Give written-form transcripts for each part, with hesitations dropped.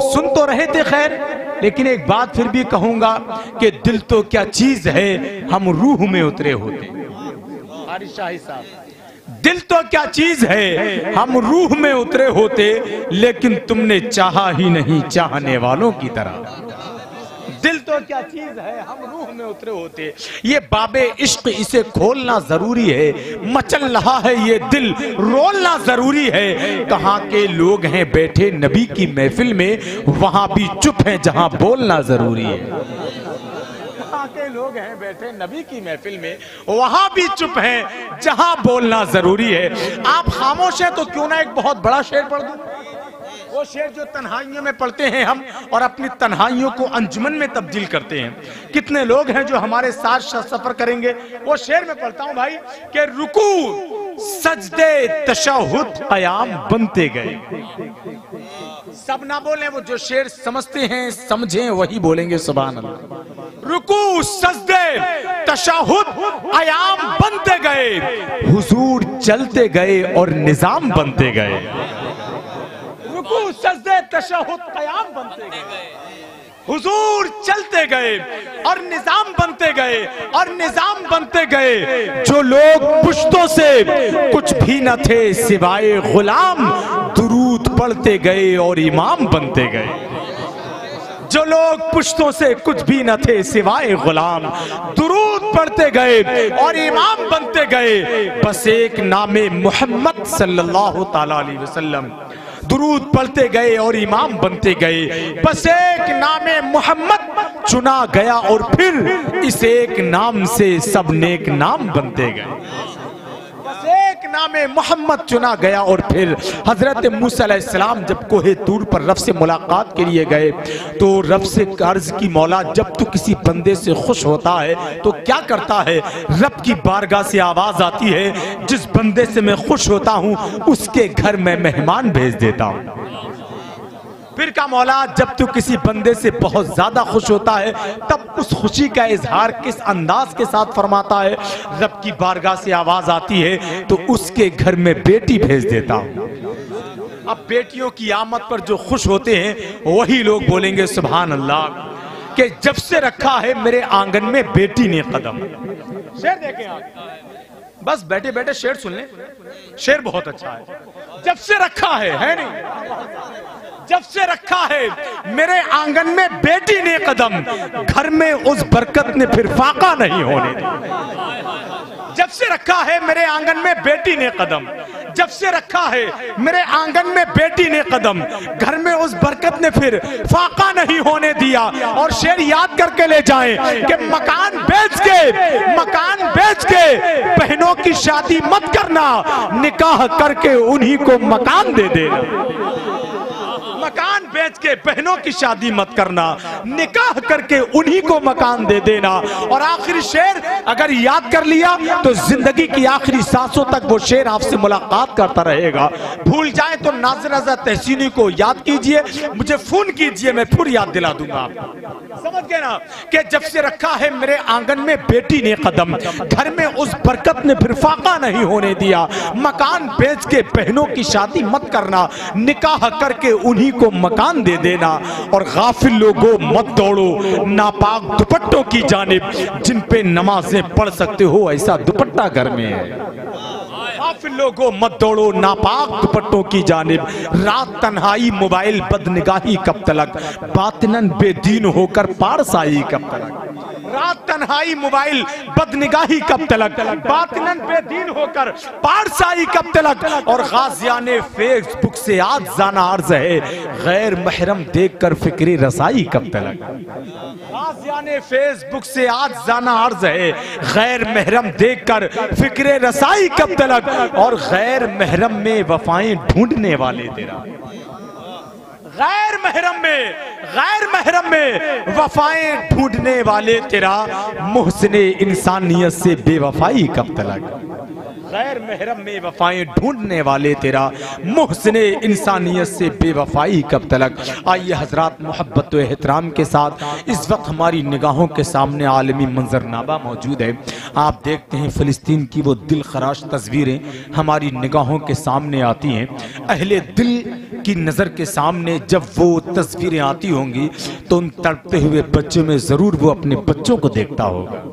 सुन तो रहे थे खैर, लेकिन एक बात फिर भी कहूंगा कि दिल तो क्या चीज है, हम रूह में उतरे होते। शाही साहब, दिल तो क्या चीज है, हम रूह में उतरे होते, लेकिन तुमने चाहा ही नहीं चाहने वालों की तरह। दिल तो क्या चीज है, हम रूह में उतरे होते। ये बाबे इश्क, इसे खोलना जरूरी है। मचल रहा है ये दिल, रोलना जरूरी है। कहाँ के लोग हैं बैठे नबी की महफिल में, वहां भी चुप हैं जहां बोलना जरूरी है। कहाँ के लोग हैं बैठे नबी की महफिल में, वहां भी चुप हैं जहां बोलना जरूरी है। आप खामोश हैं तो क्यों ना एक बहुत बड़ा शेर पढ़ दूं, वो शेर जो तन्हाइयों में पढ़ते हैं हम और अपनी तन्हाइयों को अंजुमन में तब्दील करते हैं। कितने लोग हैं जो हमारे साथ सफर करेंगे। वो शेर में पढ़ता हूं भाई कि रुकू सजदे तशहुद क़याम बनते गए। सब ना बोले, वो जो शेर समझते हैं समझें वही बोलेंगे सुभान अल्लाह। रुकू सजदे तशहुद क़याम बनते गए, हुजूर चलते गए और निजाम बनते गए। रुकू सजदे तशहुद क़याम बनते गए, हुजूर चलते गए और निजाम बनते गए और निजाम बनते गए। जो लोग पुश्तों से कुछ भी न थे सिवाय गुलाम, दुरूद पढ़ते गए और इमाम बनते गए। जो लोग पुश्तों से कुछ भी न थे सिवाय गुलाम, दुरूद पढ़ते गए और इमाम बनते गए। बस एक नामे मोहम्मद सल्लल्लाहु ताला अलैहि वसल्लम, दुरूद पढ़ते गए और इमाम बनते गए। बस एक नामे मोहम्मद चुना गया और फिर इस एक नाम से सब नेक नाम बनते गए। बस एक नामे मोहम्मद चुना गया और फिर हजरत मूसा अलैहिस्सलाम जब कोहे तूर पर रब से मुलाकात के लिए गए तो रब से अर्ज की, मौला जब तू किसी बंदे से खुश होता है तो क्या करता है? रब की बारगाह से आवाज आती है, जिस बंदे से मैं खुश होता हूं उसके घर में मेहमान भेज देता हूं। फिर का मौला जब तू किसी बंदे से बहुत ज्यादा खुश होता है तब उस खुशी का इजहार किस अंदाज के साथ फरमाता है? रब की बारगाह से आवाज आती है तो उसके घर में बेटी भेज देता हूं। अब बेटियों की आमद पर जो खुश होते हैं वही लोग बोलेंगे सुभान अल्लाह कि जब से रखा है मेरे आंगन में बेटी ने कदम। शेर देखें आप, बस बैठे बैठे शेर सुन लें, शेर बहुत अच्छा है। जब से रखा है नहीं, जब से रखा है मेरे आंगन में बेटी ने कदम, घर में उस बरकत ने फिर फाका नहीं होने दी। जब से रखा है मेरे आंगन में बेटी ने कदम, जब से रखा है मेरे आंगन में बेटी ने कदम, घर में उस बरकत ने फिर फाका नहीं होने दिया। और शेर याद करके ले जाएं कि मकान बेच के बहनों की शादी मत करना, निकाह करके उन्हीं को मकान दे देना। मकान बेच के बहनों की शादी मत करना, निकाह करके उन्हीं को मकान दे देना। और आखिरी शेर अगर याद कर लिया तो जिंदगी की आखिरी सांसों तक वो शेर आपसे मुलाकात करता रहेगा। भूल जाए तो नाज़िर रज़ा तहसीनी को याद कीजिए, मुझे फोन कीजिए, मैं फिर याद दिला दूंगा आपको। समझ गए ना कि जब से रखा है मेरे आंगन में बेटी ने कदम, घर में उस बरकत ने फिर फाका नहीं होने दिया। मकान बेच के बहनों की शादी मत करना, निकाह करके उन्हीं को मकान दे देना। और गाफिल लोगों मत दौड़ो नापाक दुपट्टों की जानिब, जिन पे नमाजें पढ़ सकते हो ऐसा दुपट्टा घर में है। गाफिल लोगों मत दौड़ो नापाक दुपट्टों की जानिब, रात तन्हाई मोबाइल बदनिगाही कब तलक, बातिनन बेदीन होकर पारसाई कब तलक। रात तन्हाई मोबाइल बदनिगाही कब तलक, बातिनन बेदीन होकर पारसाई कब तलक। और गाजियाने फेसबुक से आज जाना अर्ज है, गैर महरम देखकर फिक्री रसाई कब तलक। गाजियाने फेसबुक से आज जाना अर्ज है, गैर महरम देखकर फिक्रे रसाई कब तलक। और गैर महरम में वफाएं ढूंढने वाले तेरा, गैर महरम में वफाएं ढूंढने वाले तेरा, मुहसिने इंसानियत से बेवफाई कब तलक। गैर महरम में वफाएं ढूंढने वाले तेरा मुहसिने इंसानियत से बेवफाई कब तलक। आइए हजरात, मोहब्बत व एहतराम के साथ इस वक्त हमारी निगाहों के सामने आलमी मंजरनामा मौजूद है। आप देखते हैं फ़िलिस्तीन की वो दिल खराश तस्वीरें हमारी निगाहों के सामने आती हैं। अहले दिल की नज़र के सामने जब वो तस्वीरें आती होंगी तो उन तड़पते हुए बच्चों में ज़रूर वो अपने बच्चों को देखता होगा,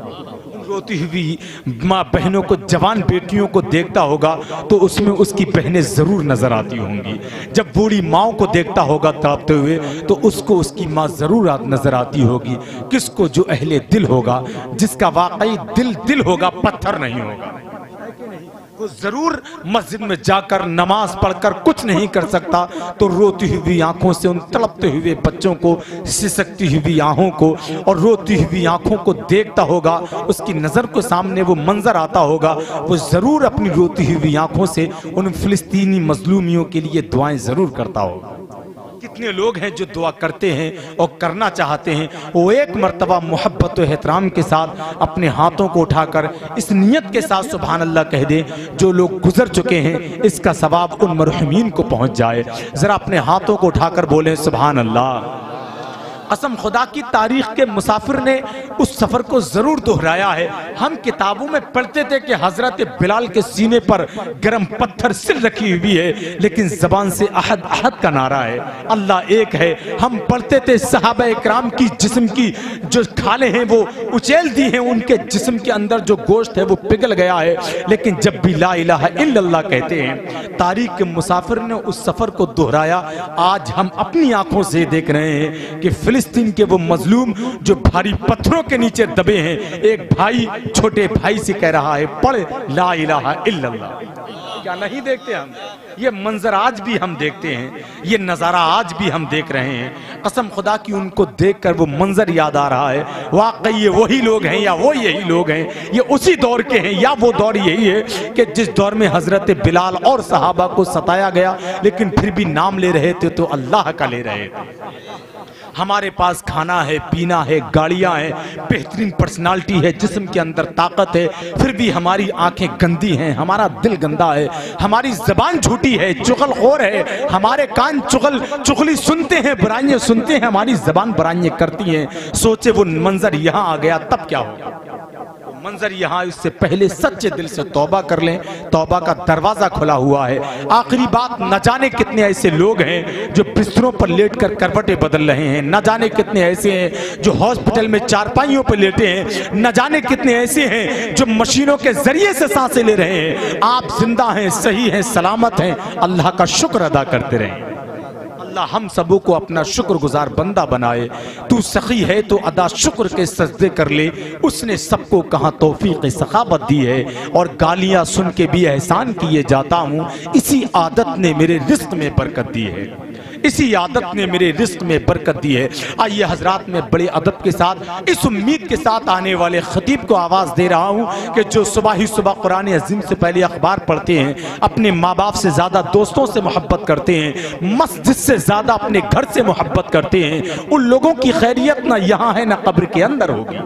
रोती हुई माँ बहनों को, जवान बेटियों को देखता होगा तो उसमें उसकी बहनें जरूर नजर आती होंगी। जब बूढ़ी माओ को देखता होगा तड़पते हुए तो उसको उसकी माँ जरूर नजर आती होगी। किसको? जो अहले दिल होगा, जिसका वाकई दिल दिल होगा, पत्थर नहीं होगा। वो जरूर मस्जिद में जाकर नमाज पढ़कर कुछ नहीं कर सकता तो रोती हुई आंखों से उन तड़पते हुए बच्चों को, सिसकती हुई आंखों को और रोती हुई आंखों को देखता होगा। उसकी नज़र को सामने वो मंजर आता होगा। वो जरूर अपनी रोती हुई आंखों से उन फिलिस्तीनी मजलूमियों के लिए दुआएं जरूर करता होगा। कितने लोग हैं जो दुआ करते हैं और करना चाहते हैं, वो एक मर्तबा मोहब्बत व एहतराम के साथ अपने हाथों को उठाकर इस नियत के साथ सुभान अल्लाह कह दे, जो लोग गुजर चुके हैं इसका सवाब उन मरहुमीन को पहुंच जाए। जरा अपने हाथों को उठाकर बोलें सुभान अल्लाह। कसम खुदा की, तारीख के मुसाफिर ने उस सफर को जरूर दोहराया है। हम किताबों में पढ़ते थे कि हजरत बिलाल के सीने पर गर्म पत्थर सिल रखी हुई है, लेकिन जबान से अहद अहद का नारा है, अल्लाह एक है। हम पढ़ते थे सहाबा इकराम की जिस्म की जो खाले हैं वो उचेल दी हैं, उनके जिस्म के अंदर जो गोश्त है वो पिघल गया है, लेकिन जब भी ला इलाहा इल्लल्लाह कहते हैं, तारीख के मुसाफिर ने उस सफर को दोहराया। आज हम अपनी आंखों से देख रहे हैं कि फिलिस्तीन के वो मजलूम जो भारी पत्थरों के नीचे दबे हैं, एक भाई छोटे भाई से कह रहा है पढ़ ला इलाहा इल्लल्लाह। क्या नहीं देखते हम? ये मंजर आज भी हम देखते हैं, ये नज़ारा आज भी हम देख रहे हैं। कसम खुदा की, उनको देखकर वो मंजर याद आ रहा है। वाकई ये वही लोग हैं या वो यही लोग हैं, ये उसी दौर के हैं या वो दौर यही है कि जिस दौर में हजरत बिलाल और सहाबा को सताया गया, लेकिन फिर भी नाम ले रहे थे तो अल्लाह का ले रहे थे। हमारे पास खाना है, पीना है, गाड़ियां हैं, बेहतरीन पर्सनालिटी है, जिस्म के अंदर ताकत है, फिर भी हमारी आंखें गंदी हैं, हमारा दिल गंदा है, हमारी जबान झूठी है, चुगलखोर है, हमारे कान चुगली सुनते हैं, बुराइयां सुनते हैं, हमारी जबान बुराइयां करती हैं। सोचे वो मंजर यहाँ आ गया तब क्या होगा? मंजर यहाँ, इससे पहले सच्चे दिल से तौबा कर लें, तौबा का दरवाजा खुला हुआ है। आखिरी बात, न जाने कितने ऐसे लोग हैं जो बिस्तरों पर लेटकर करवटें बदल रहे हैं, न जाने कितने ऐसे हैं जो हॉस्पिटल में चारपाइयों पर लेटे हैं, न जाने कितने ऐसे हैं जो मशीनों के जरिए से सांसें ले रहे हैं। आप जिंदा हैं, सही हैं, सलामत हैं, अल्लाह का शुक्र अदा करते रहें। अल्लाह हम सबों को अपना शुक्रगुजार बंदा बनाए। तू सखी है तो अदा शुक्र के सजदे कर ले, उसने सबको कहाँ तौफीक सखावत दी है, और गालियां सुन के भी एहसान किए जाता हूँ, इसी आदत ने मेरे रिज़्क़ में बरकत दी है, इसी आदत ने मेरे रिज़्क़ में बरकत दी है। आइए हजरात, में बड़े अदब के साथ इस उम्मीद के साथ आने वाले खतीब को आवाज़ दे रहा हूँ कि जो सुबह ही सुबह कुरान अज़ीम से पहले अखबार पढ़ते हैं, अपने माँ बाप से ज़्यादा दोस्तों से मोहब्बत करते हैं, मस्जिद से ज़्यादा अपने घर से मोहब्बत करते हैं, उन लोगों की खैरियत ना यहाँ है ना कब्र के अंदर होगी।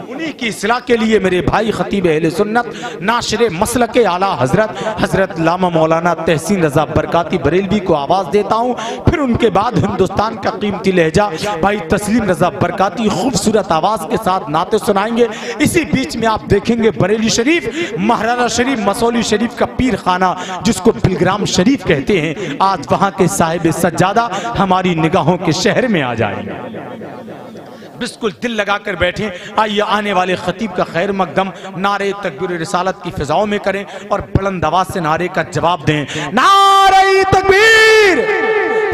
उन्हीं की इस्लाह के लिए मेरे भाई खतीब अहले सुन्नत, नाशरे मसलके आला हजरत लामा मौलाना तहसीन रजा बरकाती बरेलवी को आवाज़ देता हूँ। फिर उनके बाद हिंदुस्तान का कीमती लहजा भाई तस्लीम रजा बरकाती खूबसूरत आवाज़ के साथ नाते सुनाएंगे। इसी बीच में आप देखेंगे बरेली शरीफ, महाराजा शरीफ, मसौली शरीफ का पीर खाना जिसको बिलग्राम शरीफ कहते हैं, आज वहाँ के साहिब सज्जादा हमारी निगाहों के शहर में आ जाएंगे। बिल्कुल दिल लगाकर बैठे। आइए आने वाले खतीब का खैर मकदम नारे तकबीर रिसालत की फिजाओं में करें और बुलंद आवाज से नारे का जवाब दें, नारे तकबीर।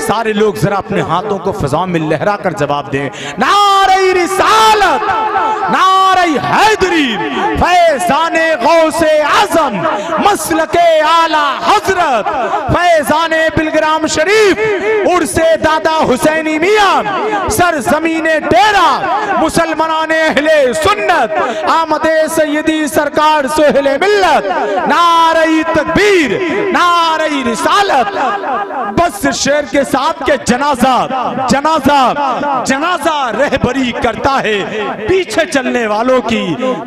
सारे लोग जरा अपने हाथों को फिजाओं में लहरा कर जवाब दें, नारे रिसालत, नारे हैदरी, फैज़ाने गौसे आज़म, मसलके आला हजरत, फैज़ाने बिलग्राम शरीफ, उर्से दादा हुसैनी मियां, सर ज़मीने डेरा, मुसलमाने अहले सुन्नत, आमदे सैयदी सरकार सोहले मिल्लत, नारे तकबीर, नारे रिसालत। बस शेर के साथ के जनाजा रहबरी करता है, पीछे चलने वालों की,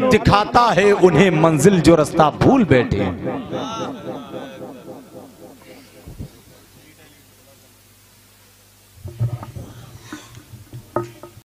दिखाता है उन्हें मंजिल जो रास्ता भूल बैठे हैं।